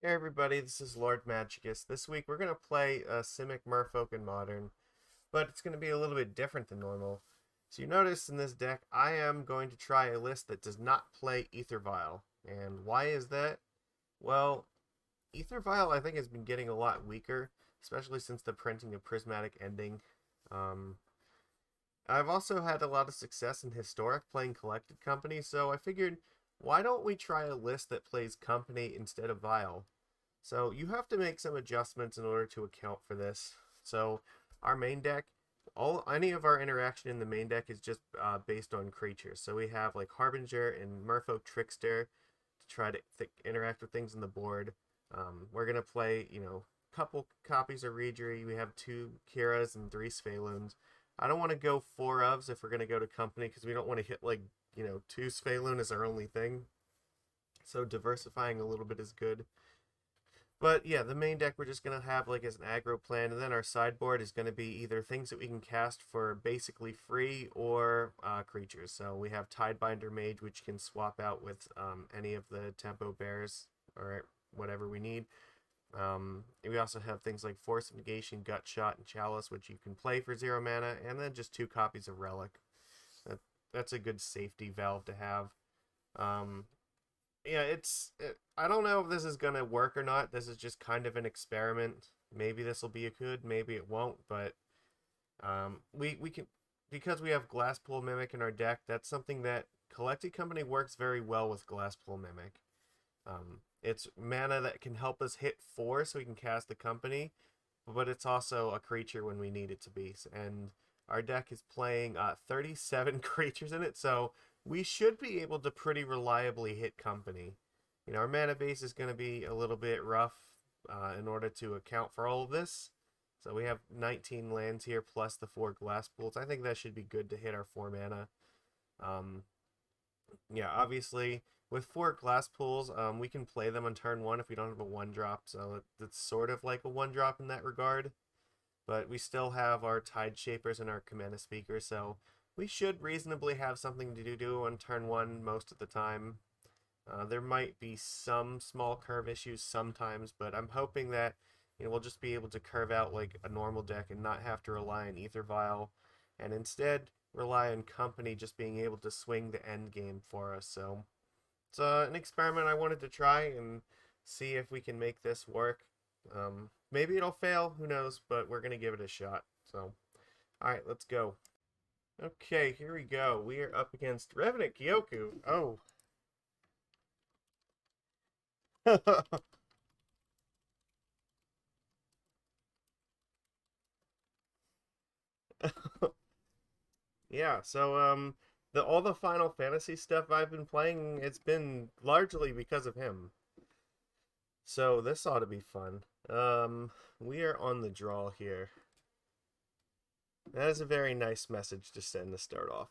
Hey everybody, this is Lord Magicus. This week we're going to play Simic Merfolk in Modern, but it's going to be a little bit different than normal. So you notice in this deck, I am going to try a list that does not play Aether Vial. And why is that? Well, Aether Vial I think has been getting a lot weaker, especially since the printing of Prismatic Ending. Um, I've also had a lot of success in Historic playing Collected Company, so I figured, why don't we try a list that plays Company instead of Vial? So you have to make some adjustments in order to account for this. So our main deck, any of our interaction in the main deck is just based on creatures. So we have like Harbinger and Merfolk Trickster to try to interact with things on the board. We're gonna play, couple copies of Reejerey. We have 2 Kiras and 3 Svyelun's. I don't want to go 4 ofs if we're gonna go to company because we don't want to hit like 2 Svyelun is our only thing. So diversifying a little bit is good. But yeah, the main deck we're just going to have like as an aggro plan, and then our sideboard is going to be either things that we can cast for basically free or creatures. So we have Tidebinder Mage, which can swap out with any of the tempo bears or whatever we need. We also have things like Force of Negation, Gut Shot, and Chalice, which you can play for 0 mana, and then just 2 copies of Relic. That's a good safety valve to have. Yeah, I don't know if this is gonna work or not. This is just kind of an experiment. Maybe this will be a good, maybe it won't. But we can, because we have Glasspool Mimic in our deck. That's something that Collected Company works very well with. Glasspool Mimic. It's mana that can help us hit 4, so we can cast the company, but it's also a creature when we need it to be. And our deck is playing 37 creatures in it, so we should be able to pretty reliably hit company. Our mana base is going to be a little bit rough in order to account for all of this. So we have 19 lands here plus the 4 glass pools. I think that should be good to hit our 4 mana. Yeah, obviously with 4 glass pools, we can play them on turn 1 if we don't have a 1-drop. So it's sort of like a 1-drop in that regard. But we still have our Tide Shapers and our Kumena Speaker, so we should reasonably have something to do on turn 1 most of the time. There might be some small curve issues sometimes, but I'm hoping that we'll just be able to curve out like a normal deck and not have to rely on Aether Vial, and instead rely on company just being able to swing the end game for us. So it's an experiment I wanted to try and see if we can make this work. Maybe it'll fail, who knows, but we're going to give it a shot. So, alright, let's go. Okay, here we go. We are up against Revenant Kyoku. Oh. Yeah, so all the Final Fantasy stuff I've been playing, it's been largely because of him. So this ought to be fun. We are on the draw here. That is a very nice message to send to start off.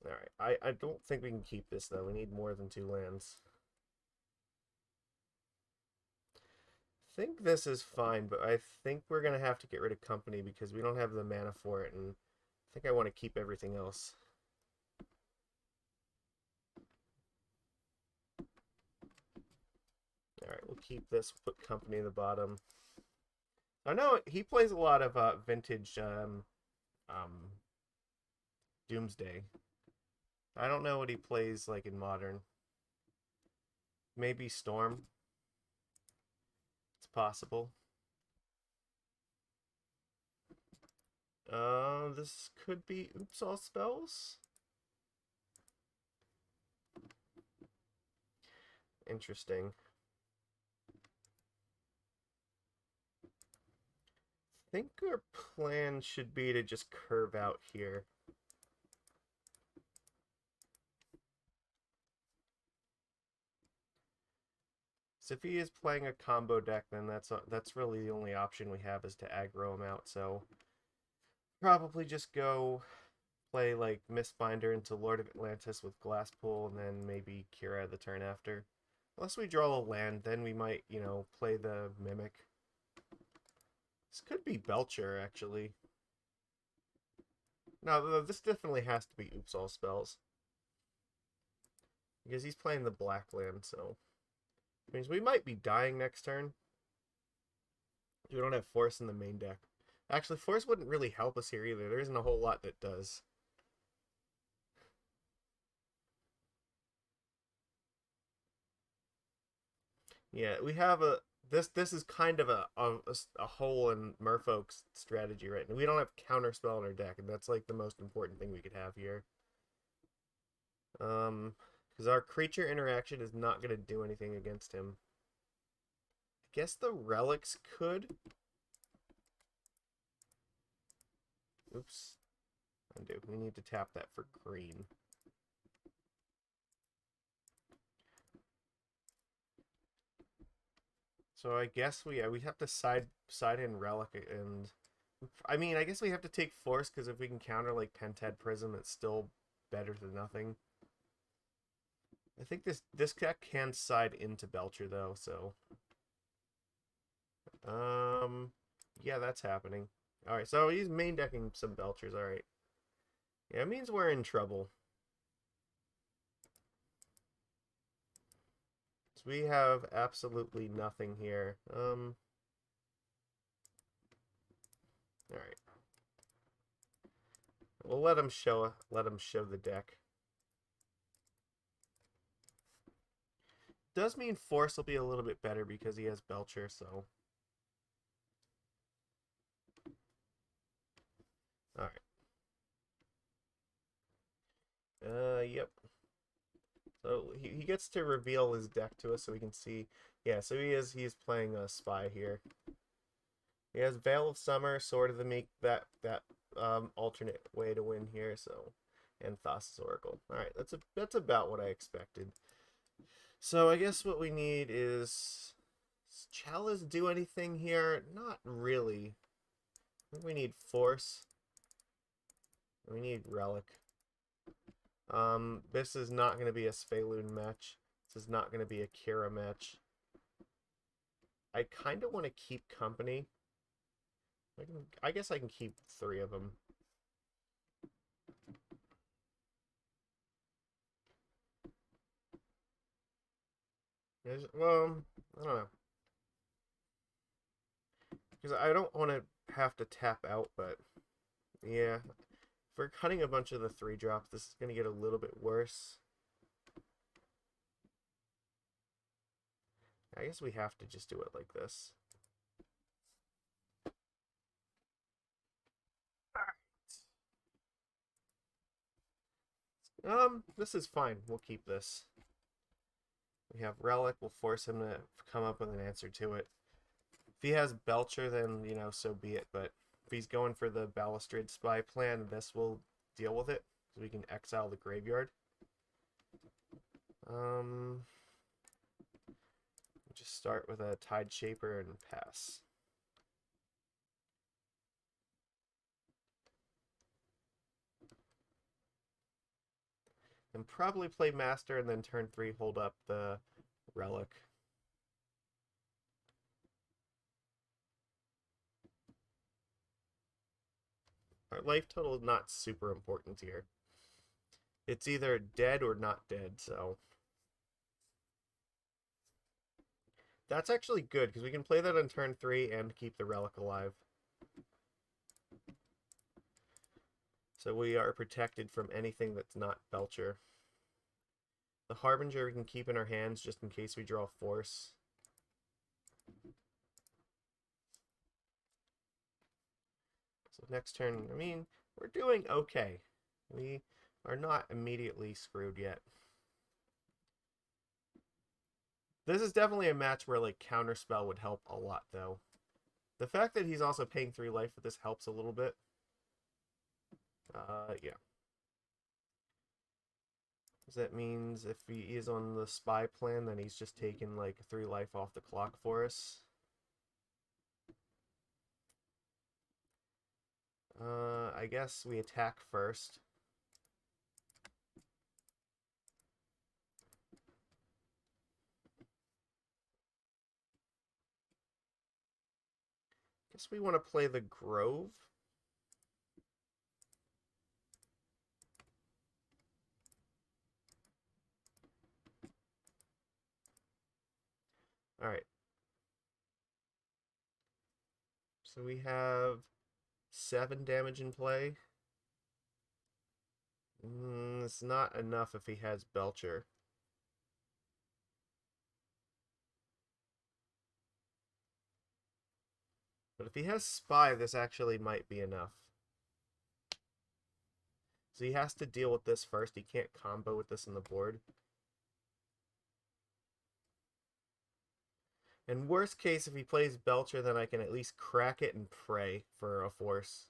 Alright, I don't think we can keep this though. We need more than 2 lands. I think this is fine, but I think we're going to have to get rid of company because we don't have the mana for it, and I think I want to keep everything else. Alright, we'll keep this, put company in the bottom. I know he plays a lot of vintage Doomsday. I don't know what he plays like in Modern. Maybe Storm. It's possible. This could be Oops All Spells. Interesting. I think our plan should be to just curve out here. So if he is playing a combo deck, then that's really the only option we have is to aggro him out. So probably just go play like Mistbinder into Lord of Atlantis with Glasspool, and then maybe Kira the turn after. Unless we draw a land, then we might, play the Mimic. This could be Belcher, actually. No, this definitely has to be Oops All Spells. Because he's playing the black land, so... Means we might be dying next turn. We don't have Force in the main deck. Actually, Force wouldn't really help us here either. There isn't a whole lot that does. Yeah, we have a this is kind of a hole in Merfolk's strategy right now. We don't have counterspell in our deck, and that's like the most important thing we could have here. Because our creature interaction is not going to do anything against him. I guess the relics could. Oops. Undo. We need to tap that for green. So I guess we have to side in relic, and I mean I guess we have to take Force because if we can counter like Pentad Prism, it's still better than nothing. I think this deck can side into Belcher though, so yeah, that's happening. All right, so he's main decking some Belchers. All right, yeah, it means we're in trouble. So we have absolutely nothing here. All right. We'll let him show the deck. Does mean Force will be a little bit better because he has Belcher, so. Alright. Yep. So he gets to reveal his deck to us so we can see. Yeah, so he's playing a Spy here. He has Veil of Summer, Sword of the Meek, that alternate way to win here, so, and Thassa's Oracle. Alright, that's about what I expected. So I guess what we need is, does Chalice do anything here? Not really. I think we need Force. We need Relic. This is not going to be a Svyelun match. This is not going to be a Kira match. I kind of want to keep company. I guess I can keep 3 of them. Well, I don't know. Because I don't want to have to tap out, but yeah. If we're cutting a bunch of the 3-drops, this is going to get a little bit worse. I guess we have to just do it like this. This is fine. We'll keep this. We have Relic. We'll force him to come up with an answer to it. If he has Belcher, then, you know, so be it. But if he's going for the Balustrade Spy plan, this will deal with it. So we can exile the graveyard. Just start with a Tide Shaper and pass. And probably play Master and then turn 3 hold up the Relic. Our life total is not super important here. It's either dead or not dead, so. That's actually good, because we can play that on turn 3 and keep the Relic alive. So we are protected from anything that's not Belcher. The Harbinger we can keep in our hands just in case we draw Force. So next turn, I mean, we're doing okay. We are not immediately screwed yet. This is definitely a match where, like, Counterspell would help a lot, though. The fact that he's also paying 3 life for this helps a little bit. Yeah. That means if he is on the Spy plan, then he's just taking, like, 3 life off the clock for us. I guess we attack first. Guess we want to play the Grove. Alright. So we have 7 damage in play. It's not enough if he has Belcher. But if he has Spy, this actually might be enough. So he has to deal with this first. He can't combo with this on the board. And worst case, if he plays Belcher, then I can at least crack it and pray for a force.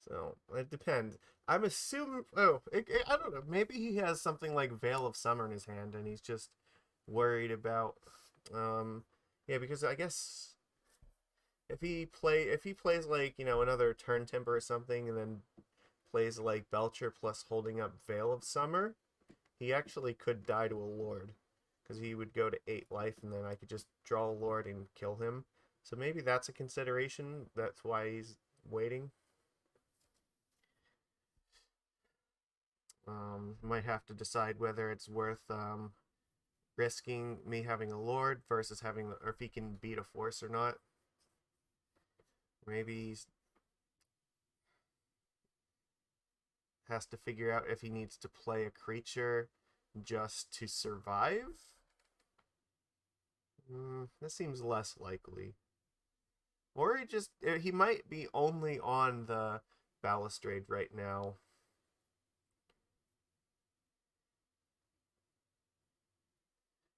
So, it depends. I'm assuming... Oh, I don't know. Maybe he has something like Veil of Summer in his hand, and he's just worried about... yeah, because I guess... If he plays like, you know, another Turn Temper or something, and then plays like Belcher plus holding up Veil of Summer, he actually could die to a Lord. Because he would go to 8 life, and then I could just draw a Lord and kill him. So maybe that's a consideration. That's why he's waiting. Might have to decide whether it's worth risking me having a Lord versus having, or if he can beat a force or not. Maybe he has to figure out if he needs to play a creature just to survive. This seems less likely. Or he might be only on the balustrade right now.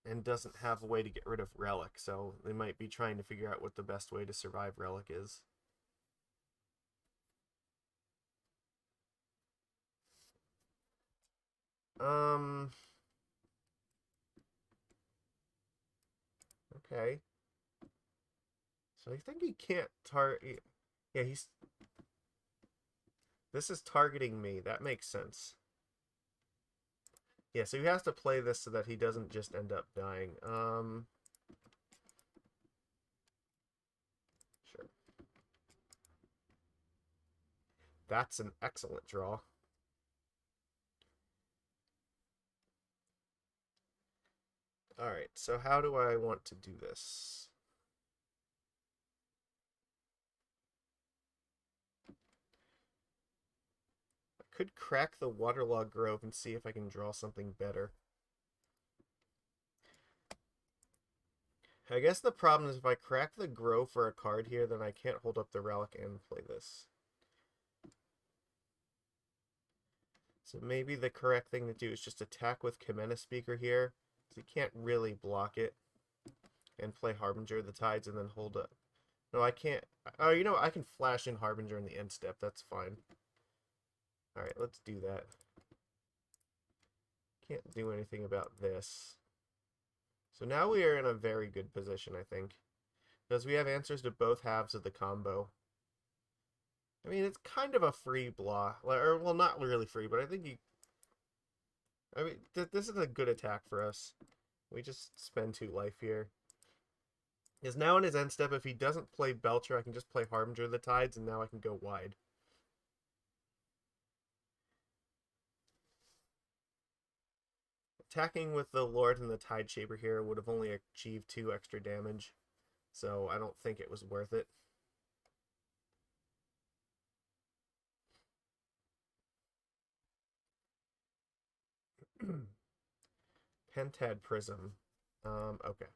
And doesn't have a way to get rid of Relic, so they might be trying to figure out what the best way to survive Relic is. Okay. So I think he can't target... Yeah, this is targeting me. That makes sense. Yeah, so he has to play this so that he doesn't just end up dying. Sure. That's an excellent draw. Alright, so how do I want to do this? I could crack the Waterlogged Grove and see if I can draw something better. I guess the problem is if I crack the Grove for a card here, then I can't hold up the Relic and play this. So maybe the correct thing to do is just attack with Kumena Speaker here, because he can't really block it, and play Harbinger of the Tides and then hold up. No, I can't. Oh, you know, I can flash in Harbinger in the end step. That's fine. Alright, let's do that. Can't do anything about this. So now we are in a very good position, I think. Because we have answers to both halves of the combo. I mean, it's kind of a free blah. Or, well, not really free, but I think you... I mean, this is a good attack for us. We just spend 2 life here. Because now in his end step, if he doesn't play Belcher, I can just play Harbinger of the Tides, and now I can go wide. Attacking with the Lord and the Tide Shaper here would have only achieved 2 extra damage, so I don't think it was worth it. Pentad Prism. Okay.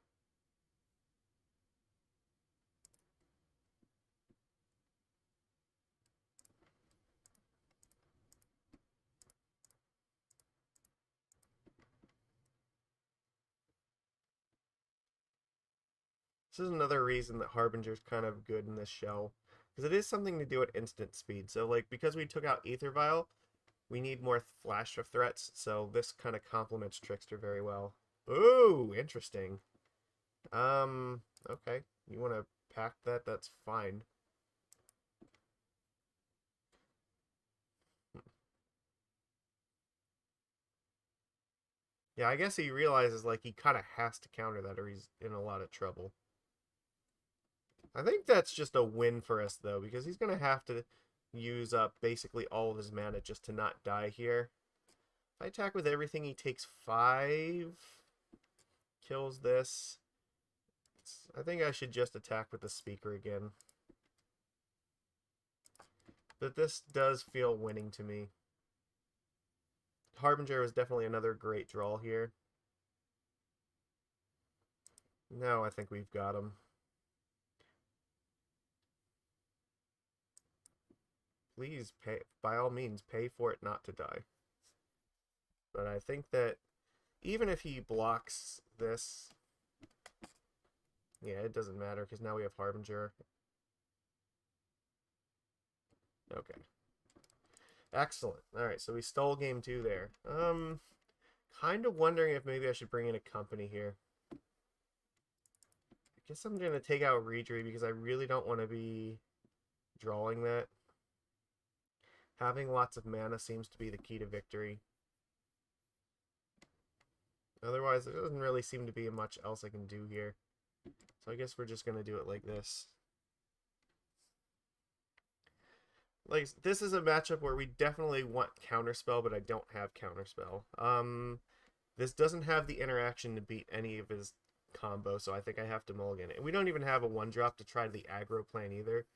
This is another reason that Harbinger's kind of good in this shell, because it is something to do at instant speed. So, like, because we took out Aether Vial, we need more flash of threats, so this kind of complements Trickster very well. Ooh, interesting. Okay. You want to pack that? That's fine. Yeah, I guess he realizes, like, he kind of has to counter that or he's in a lot of trouble. I think that's just a win for us, though, because he's going to have to use up basically all of his mana just to not die here. If I attack with everything, he takes 5, kills this. I think I should just attack with the speaker again. But this does feel winning to me. Harbinger was definitely another great draw here. No, I think we've got him. Please pay, by all means, pay for it not to die. But I think that even if he blocks this, yeah, it doesn't matter because now we have Harbinger. Okay. Excellent. Alright, so we stole game 2 there. Kind of wondering if maybe I should bring in a company here. I guess I'm going to take out Reejerey because I really don't want to be drawing that. Having lots of mana seems to be the key to victory. Otherwise, there doesn't really seem to be much else I can do here. So I guess we're just going to do it like this. Like, this is a matchup where we definitely want Counterspell, but I don't have Counterspell. This doesn't have the interaction to beat any of his combo, so I think I have to mulligan it. And we don't even have a 1-drop to try the aggro plan either.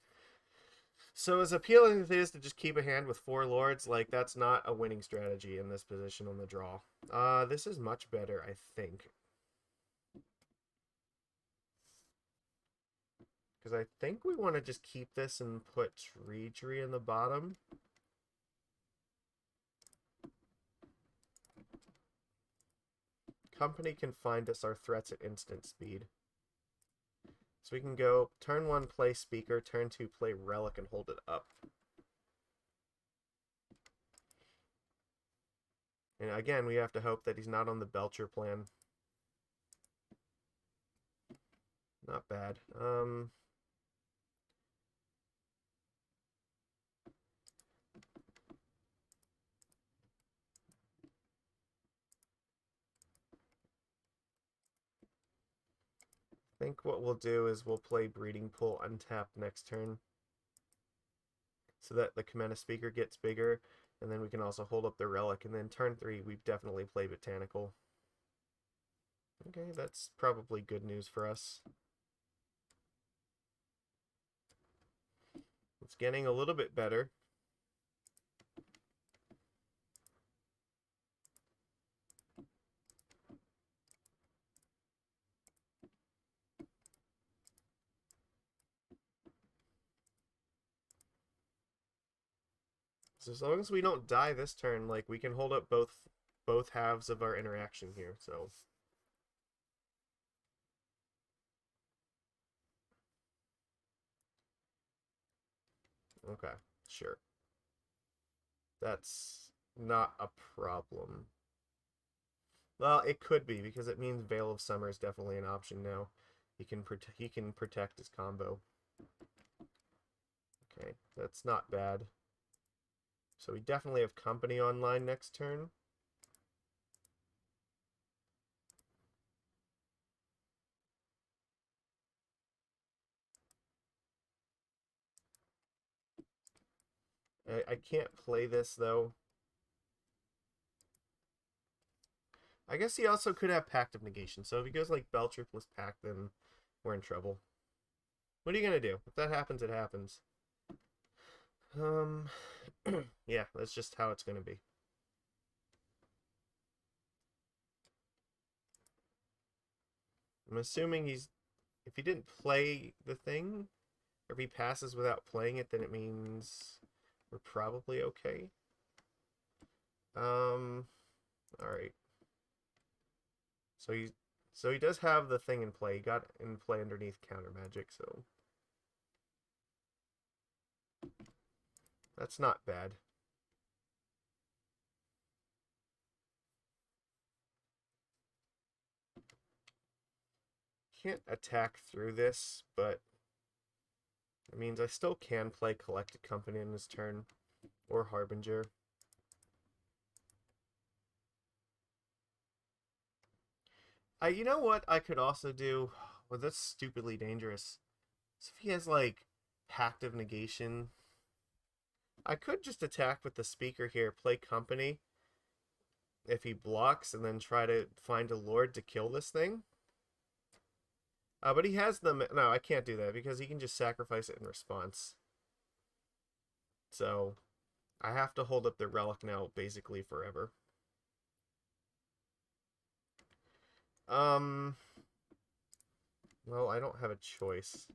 So as appealing as it is to just keep a hand with 4 lords, like, that's not a winning strategy in this position on the draw. This is much better, I think. Because I think we want to just keep this and put Reejerey in the bottom. Company can find us our threats at instant speed. So we can go turn 1 play Speaker, turn 2 play Relic and hold it up. And again, we have to hope that he's not on the Belcher plan. Not bad. I think what we'll do is we'll play Breeding Pool untapped next turn. So that the Kumena Speaker gets bigger. And then we can also hold up the Relic. And then turn 3, we definitely play Botanical. Okay, that's probably good news for us. It's getting a little bit better. So as long as we don't die this turn, like, we can hold up both halves of our interaction here, so. Okay, sure. That's not a problem. Well, it could be, because it means Veil of Summer is definitely an option now. He can protect his combo. Okay, that's not bad. So we definitely have company online next turn. I can't play this, though. I guess he also could have Pact of Negation. So if he goes like Belcher plus Pact, then we're in trouble. What are you going to do? If that happens, it happens. Yeah, that's just how it's going to be. I'm assuming if he didn't play the thing, or if he passes without playing it, then it means we're probably okay. Alright. So he does have the thing in play. He got in play underneath counter magic, so that's not bad. Can't attack through this, but it means I still can play Collected Company in this turn, or Harbinger. You know what I could also do? Well, that's stupidly dangerous. So if he has like Pact of Negation, I could just attack with the speaker here, play company if he blocks, and then try to find a lord to kill this thing. But he has them. No, I can't do that because he can just sacrifice it in response. So I have to hold up the relic now basically forever. Well, I don't have a choice.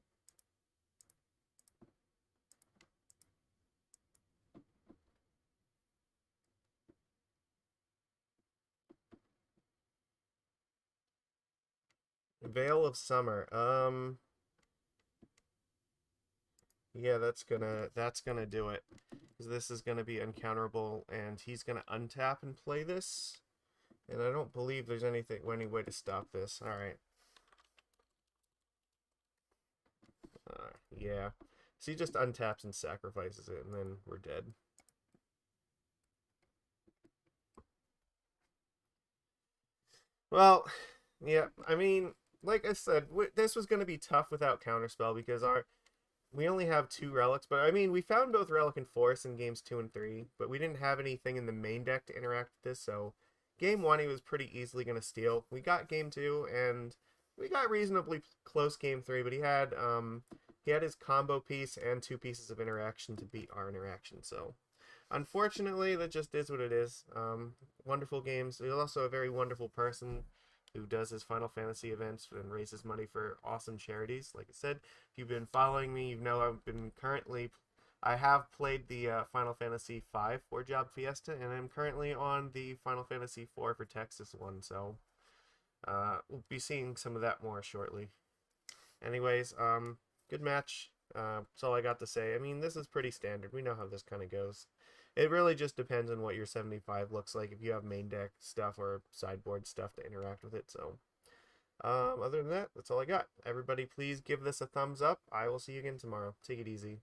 Veil of Summer. Yeah, that's gonna do it. Because this is gonna be uncounterable, and he's gonna untap and play this. And I don't believe there's any way to stop this. Alright. Yeah. So he just untaps and sacrifices it, and then we're dead. Well, yeah, I mean, like I said, this was going to be tough without Counterspell because we only have 2 relics, but I mean, we found both Relic and Force in games 2 and 3, but we didn't have anything in the main deck to interact with this, so game 1 he was pretty easily going to steal. We got game 2, and we got reasonably close game 3, but he had his combo piece and 2 pieces of interaction to beat our interaction, so unfortunately, that just is what it is. Wonderful games. He's also a very wonderful person who does his Final Fantasy events and raises money for awesome charities. Like I said, if you've been following me, you know I have played the Final Fantasy V for Job Fiesta, and I'm currently on the Final Fantasy IV for Texas one, so we'll be seeing some of that more shortly. Anyways, good match. That's all I got to say. I mean, this is pretty standard. We know how this kind of goes. It really just depends on what your 75 looks like, if you have main deck stuff or sideboard stuff to interact with it. So, other than that, that's all I got. Everybody, please give this a thumbs up. I will see you again tomorrow. Take it easy.